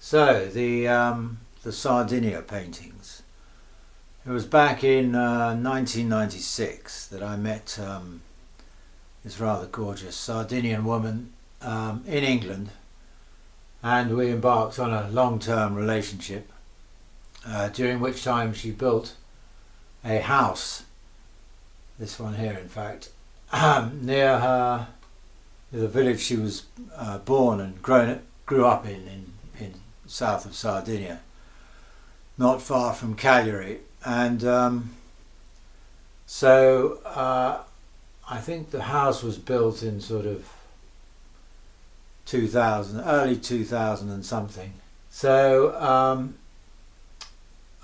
So the Sardinia paintings. It was back in 1996 that I met this rather gorgeous Sardinian woman in England, and we embarked on a long-term relationship, during which time she built a house, this one here in fact, near the village she was born and grew up in south of Sardinia, not far from Cagliari. And I think the house was built in sort of 2000, early 2000 and something. So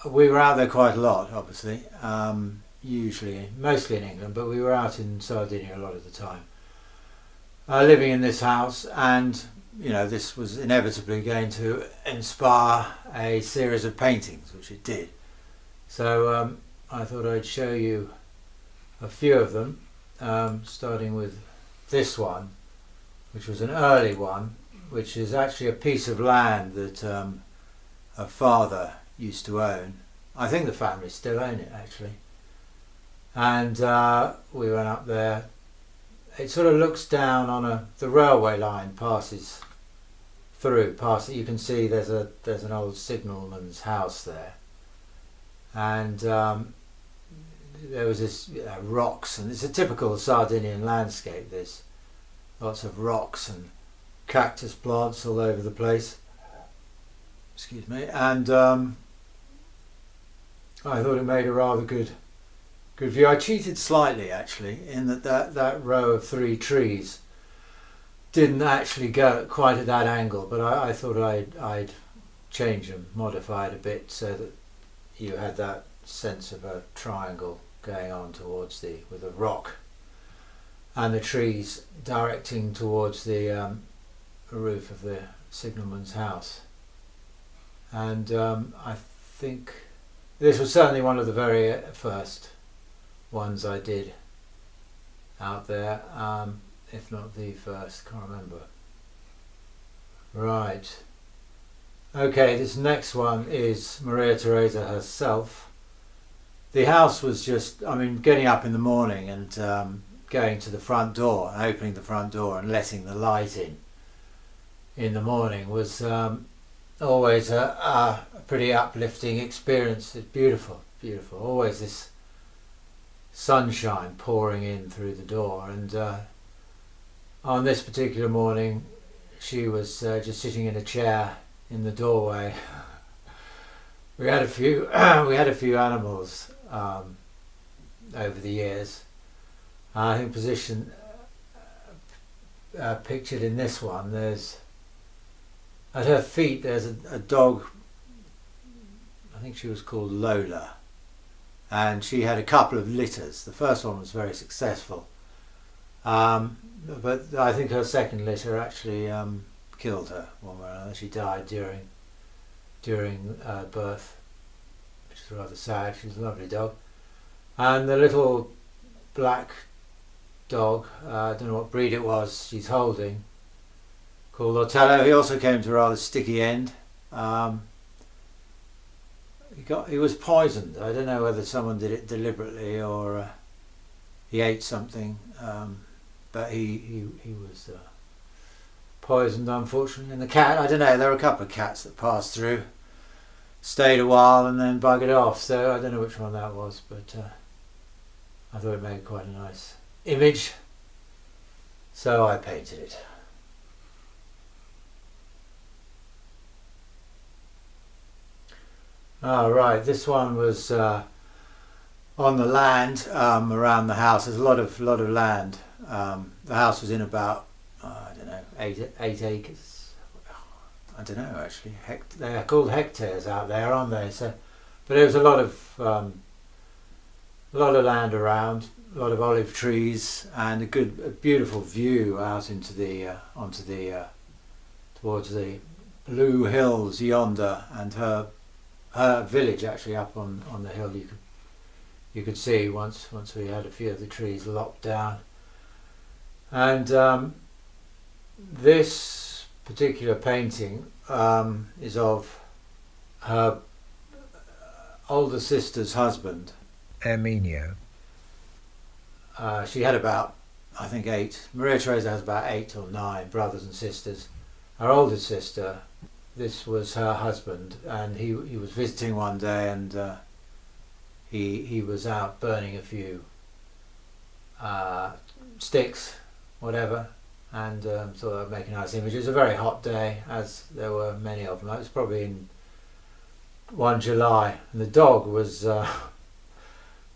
we were out there quite a lot, obviously, mostly in England, but we were out in Sardinia a lot of the time, living in this house. And you know, this was inevitably going to inspire a series of paintings, which it did. So I thought I'd show you a few of them, starting with this one, which was an early one, which is actually a piece of land that her father used to own. I think the family still own it, actually. And we went up there. It sort of looks down on the railway line passes through, you can see there's an old signalman's house there, and there was this rocks, and it's a typical Sardinian landscape. There's lots of rocks and cactus plants all over the place, excuse me, and I thought it made a rather good view. I cheated slightly actually, in that row of 3 trees didn't actually go quite at that angle, but I thought I'd change them, modify it a bit so that you had that sense of a triangle going on towards with a rock and the trees directing towards the roof of the signalman's house. And I think this was certainly one of the very first ones I did out there, if not the first, can't remember. Right, okay, this next one is Maria Teresa herself. The house was just, I mean, getting up in the morning and going to the front door and opening the front door and letting the light in the morning was always a pretty uplifting experience. It's beautiful, beautiful, always this sunshine pouring in through the door. And on this particular morning she was just sitting in a chair in the doorway. We had a few animals over the years. I think pictured in this one, there's at her feet there's a dog. I think she was called Lola, and she had a couple of litters. The first one was very successful, but I think her second litter actually killed her one way or another. She died during birth, which is rather sad. She was a lovely dog. And the little black dog, I don't know what breed it was she's holding, called Otello. He also came to a rather sticky end. He was poisoned. I don't know whether someone did it deliberately or he ate something, but he was poisoned, unfortunately. And the cat, I don't know, there were a couple of cats that passed through, stayed a while and then buggered off, so I don't know which one that was, but I thought it made quite a nice image, so I painted it. Right, this one was on the land around the house. There's a lot of land. The house was in about I don't know, 8 acres. I don't know actually. They're called hectares out there, aren't they? So, but there was a lot of land around, a lot of olive trees, and a beautiful view out into towards the blue hills yonder, and her village actually up on the hill. You could see once we had a few of the trees lopped down. And this particular painting is of her older sister's husband, Erminio. She had about, I think, 8. Maria Teresa has about 8 or 9 brothers and sisters. Her oldest sister, this was her husband, and he was visiting one day, and he was out burning a few sticks, whatever, and thought I'd make a nice image. It was a very hot day, as there were many of them. It was probably in 1 July, and the dog was,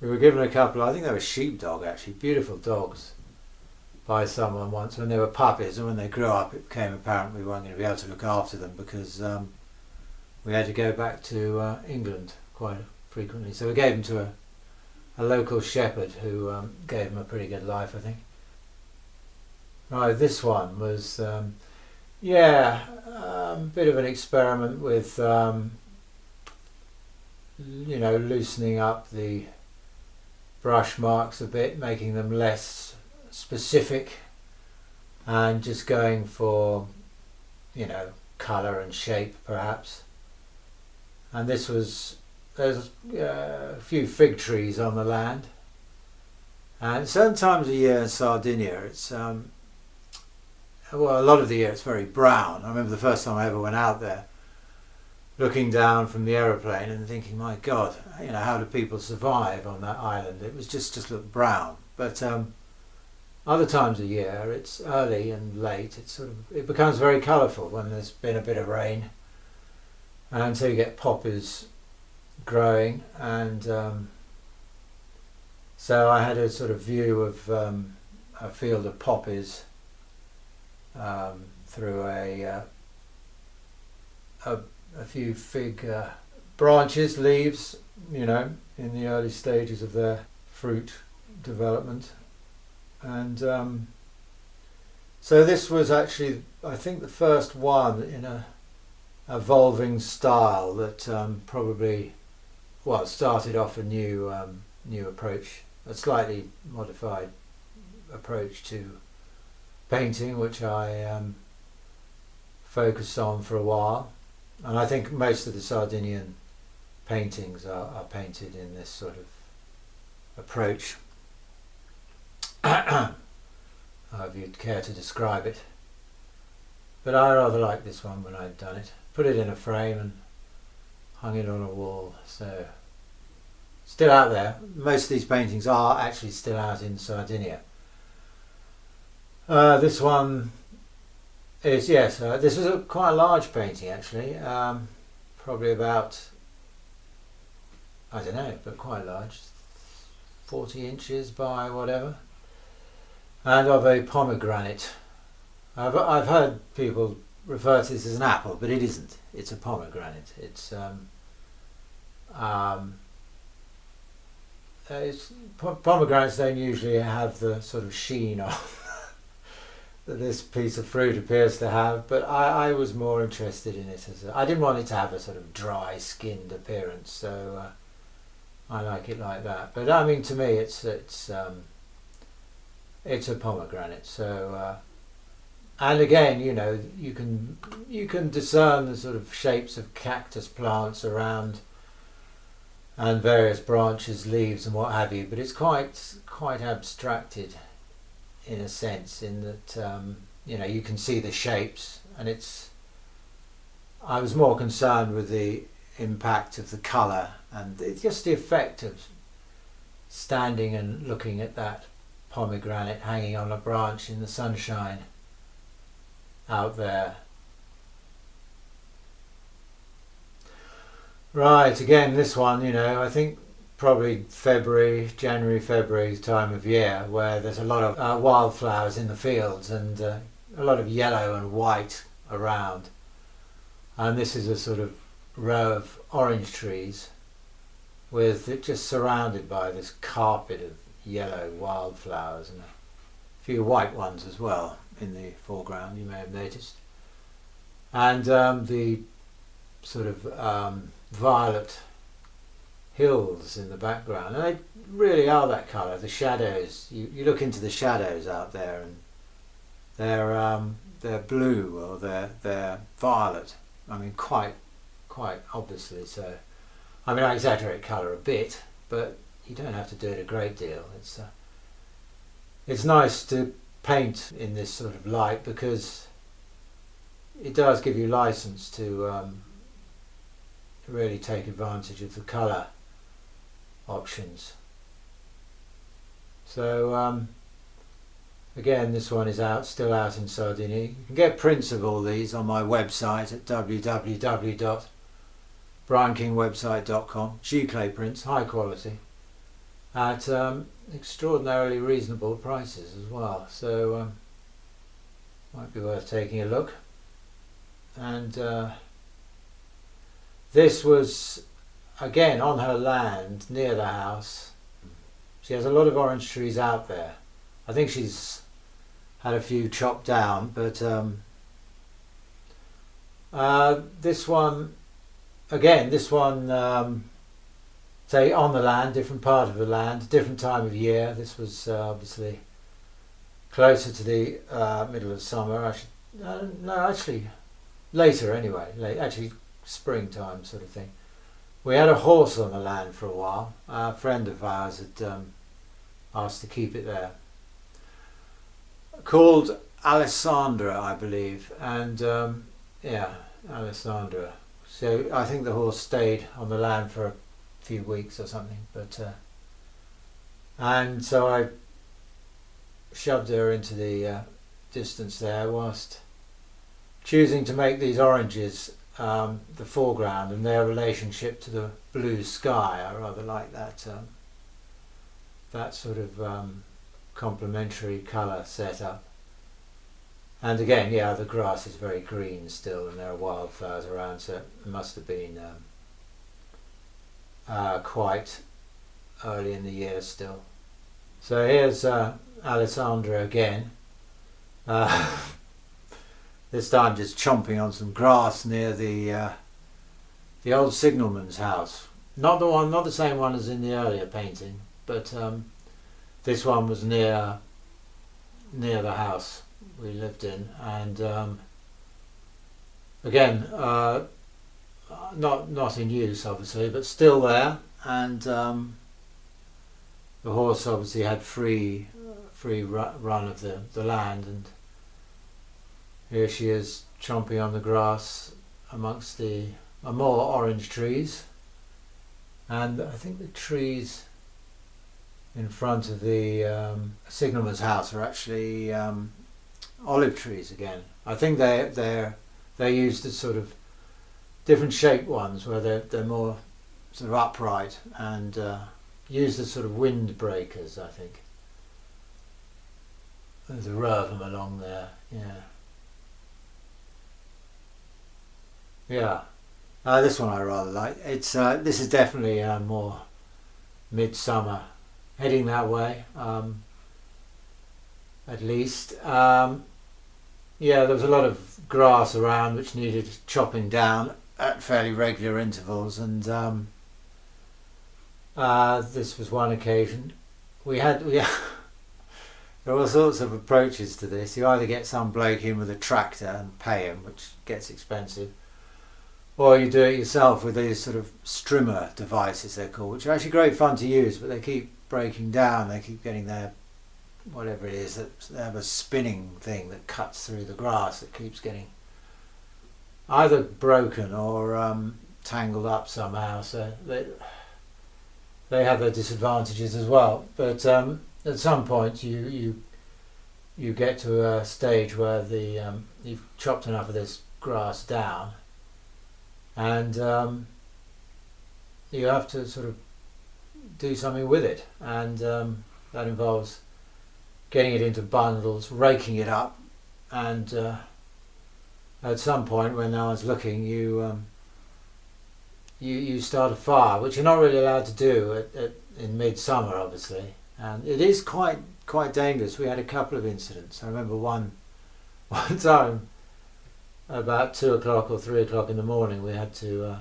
we were given a couple, I think they were sheepdog actually, beautiful dogs, by someone once when they were puppies, and when they grew up it became apparent we weren't going to be able to look after them because we had to go back to England quite frequently. So we gave them to a local shepherd who gave them a pretty good life, I think. Right, this one was, a bit of an experiment with, loosening up the brush marks a bit, making them less specific, and just going for, colour and shape perhaps. And this was, there's a few fig trees on the land, and certain times of year in Sardinia it's a lot of the year it's very brown. I remember the first time I ever went out there, looking down from the aeroplane and thinking, my God, how do people survive on that island? It was just looked brown. But other times of year, it's early and late. It becomes very colourful when there's been a bit of rain, and so you get poppies growing. And so I had a sort of view of a field of poppies through a few fig branches, leaves, in the early stages of their fruit development. And so this was actually, I think, the first one in a evolving style that probably, started off a new approach, a slightly modified approach to painting, which I focused on for a while. And I think most of the Sardinian paintings are painted in this sort of approach. If you'd care to describe it. But I rather liked this one when I'd done it. Put it in a frame and hung it on a wall. So, still out there. Most of these paintings are actually still out in Sardinia. This one is, yes, this was quite a large painting actually. Probably about, I don't know, but quite large. 40 inches by whatever. And of a pomegranate. I've heard people refer to this as an apple, but it isn't. It's a pomegranate. It's pomegranates don't usually have the sort of sheen on that this piece of fruit appears to have, but I was more interested in it I didn't want it to have a sort of dry skinned appearance, so I like it like that. But I mean, to me it's a pomegranate. So and again, you can discern the sort of shapes of cactus plants around, and various branches, leaves and what have you, but it's quite abstracted in a sense, in that you can see the shapes, and I was more concerned with the impact of the colour and just the effect of standing and looking at that pomegranate hanging on a branch in the sunshine out there. Right, again, this one, I think probably January, February time of year, where there's a lot of wildflowers in the fields, and a lot of yellow and white around. And this is a sort of row of orange trees with it just surrounded by this carpet of yellow wildflowers, and a few white ones as well in the foreground, you may have noticed. And the sort of violet hills in the background, and they really are that colour. The shadows, you look into the shadows out there, and they're blue, or they're violet, I mean, quite obviously so. I mean, I exaggerate colour a bit, but you don't have to do it a great deal. It's nice to paint in this sort of light because it does give you license to really take advantage of the colour options. So again, this one is still out in Sardinia. You can get prints of all these on my website at www.briankingwebsite.com. G-clay prints, high quality, at extraordinarily reasonable prices as well. So might be worth taking a look. And this was again on her land near the house. She has a lot of orange trees out there. I think she's had a few chopped down, but this one, say on the land, different part of the land, different time of year. This was obviously closer to the middle of summer. No, actually later anyway, actually springtime sort of thing. We had a horse on the land for a while. A friend of ours had asked to keep it there. Called Alessandra, I believe, and yeah, Alessandra. So I think the horse stayed on the land for a few weeks or something, but and so I shoved her into the distance there whilst choosing to make these oranges the foreground and their relationship to the blue sky. I rather like that that sort of complementary colour setup. And again, yeah, the grass is very green still, and there are wildflowers around, so it must have been quite early in the year still. So here's Alessandra again. This time just chomping on some grass near the old signalman's house. Not the same one as in the earlier painting, but this one was near the house we lived in, and again, not in use obviously, but still there. And the horse obviously had free run of the land, and here she is chomping on the grass amongst the more orange trees. And I think the trees in front of the signalman's house are actually olive trees again. I think they're used as sort of different shaped ones where they're more sort of upright and used as sort of windbreakers, I think. There's a row of them along there, yeah. This one I rather like. It's this is definitely more midsummer, heading that way, at least. Yeah, there was a lot of grass around which needed chopping down at fairly regular intervals, and this was one occasion. There are all sorts of approaches to this. You either get some bloke in with a tractor and pay him, which gets expensive, or you do it yourself with these sort of strimmer devices, they're called, which are actually great fun to use, but they keep breaking down. They keep getting their, whatever it is, they have a spinning thing that cuts through the grass that keeps getting either broken or tangled up somehow. So they have their disadvantages as well. But at some point you get to a stage where you've chopped enough of this grass down, and you have to sort of do something with it, and that involves getting it into bundles, raking it up, and at some point when no one's looking, you start a fire, which you're not really allowed to do in midsummer, obviously, and it is quite dangerous. We had a couple of incidents. I remember one time about 2 o'clock or 3 o'clock in the morning, we had to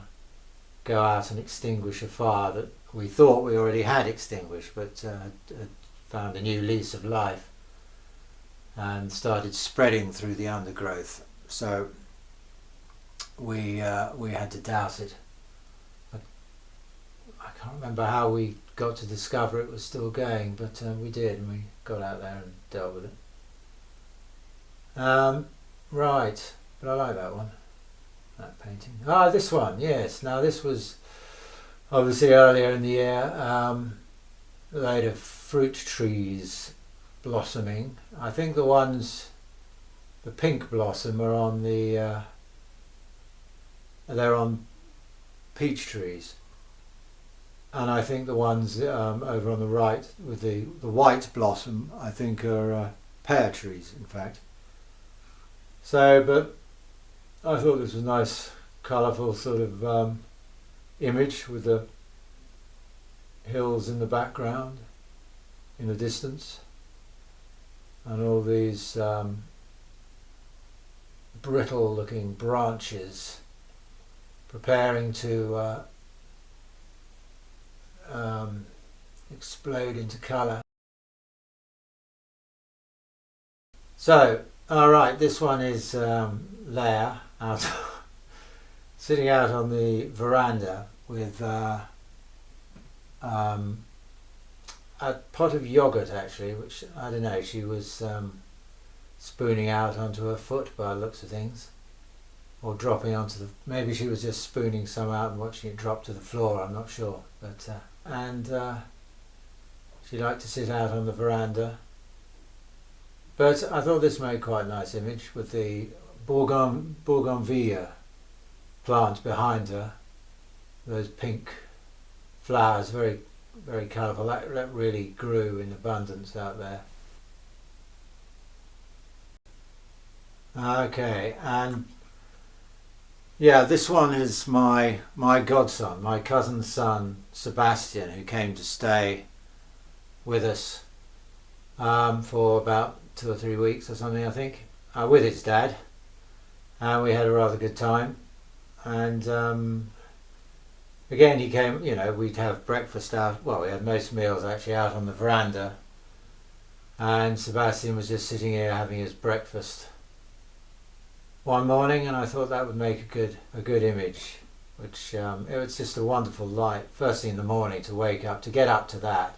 go out and extinguish a fire that we thought we already had extinguished, but had found a new lease of life and started spreading through the undergrowth. So we had to douse it. I can't remember how we got to discover it was still going, but we did, and we got out there and dealt with it. Right, but I like that one, that painting. Ah, this one, yes. Now this was obviously earlier in the year, a load of fruit trees blossoming. I think the ones, the pink blossom are on the, they're on peach trees. And I think the ones over on the right with the white blossom, I think are pear trees, in fact. So, but I thought this was a nice, colourful sort of image with the hills in the background, in the distance, and all these brittle-looking branches preparing to explode into colour. So, alright, this one is Leia out sitting out on the veranda with a pot of yogurt, actually, which, I don't know, she was spooning out onto her foot by the looks of things, or dropping onto the, maybe she was just spooning some out and watching it drop to the floor, I'm not sure, but and she liked to sit out on the veranda. But I thought this made quite a nice image with the bougainvillea plant behind her, those pink flowers, very, very colourful. That really grew in abundance out there. Okay, and yeah, this one is my godson, my cousin's son Sebastian, who came to stay with us for about 2 or 3 weeks or something, I think, with his dad, and we had a rather good time. And again, he came, you know, we'd have breakfast out, well, we had most meals actually out on the veranda, and Sebastian was just sitting here having his breakfast one morning, and I thought that would make a good image, which it was just a wonderful light first thing in the morning to wake up, to get up to that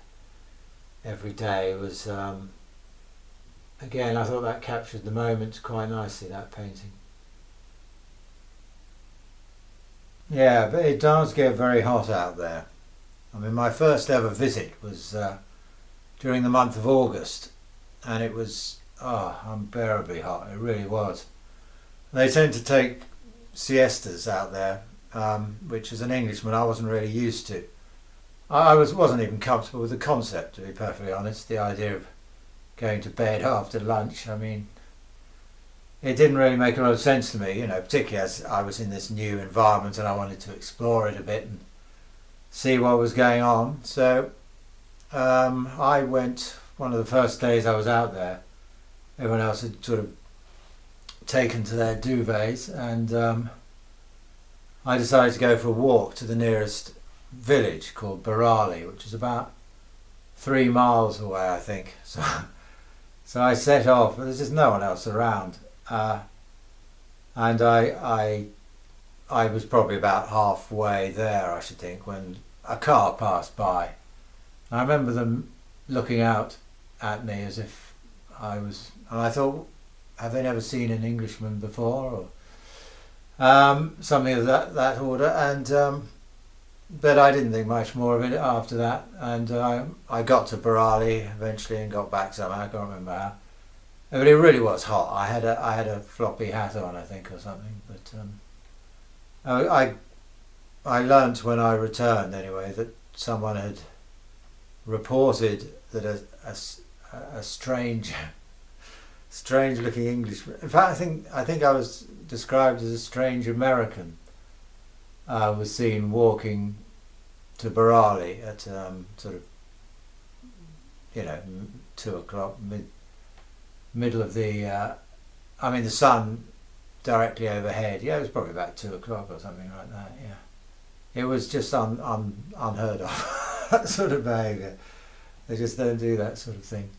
every day was again, I thought that captured the moment quite nicely, that painting. Yeah, but it does get very hot out there. I mean, my first ever visit was during the month of August, and it was unbearably hot. It really was. They tend to take siestas out there, which as an Englishman I wasn't really used to. I wasn't even comfortable with the concept, to be perfectly honest. The idea of going to bed after lunch, I mean, it didn't really make a lot of sense to me, you know, particularly as I was in this new environment and I wanted to explore it a bit and see what was going on. So I went, one of the first days I was out there, everyone else had sort of taken to their duvets, and I decided to go for a walk to the nearest village called Barali, which is about 3 miles away, I think. So I set off, but there's just no one else around, and I was probably about halfway there, I should think, when a car passed by. I remember them looking out at me as if I was, and I thought, have they never seen an Englishman before, or something of that order, and but I didn't think much more of it after that, and I got to Barali eventually and got back somehow, I can't remember how. But it really was hot. I had a floppy hat on, I think, or something, but I learnt when I returned anyway that someone had reported that a strange looking Englishman, in fact I think I was described as a strange American, was seen walking to Barali at sort of, you know, 2 o'clock, middle of the I mean the sun directly overhead. Yeah, it was probably about 2 o'clock or something like that. Yeah, it was just unheard of. That sort of behaviour. They just don't do that sort of thing.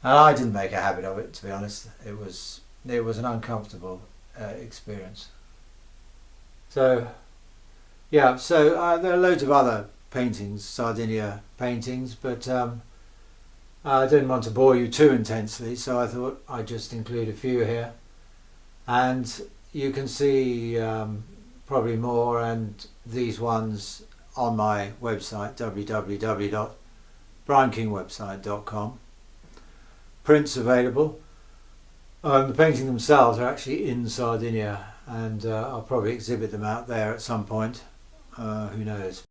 And I didn't make a habit of it, to be honest. It was an uncomfortable experience. So yeah, so there are loads of other paintings, Sardinia paintings, but I didn't want to bore you too intensely, so I thought I'd just include a few here. And you can see probably more and these ones on my website, www.briankingwebsite.com. Prints available. The paintings themselves are actually in Sardinia, and I'll probably exhibit them out there at some point. Who knows?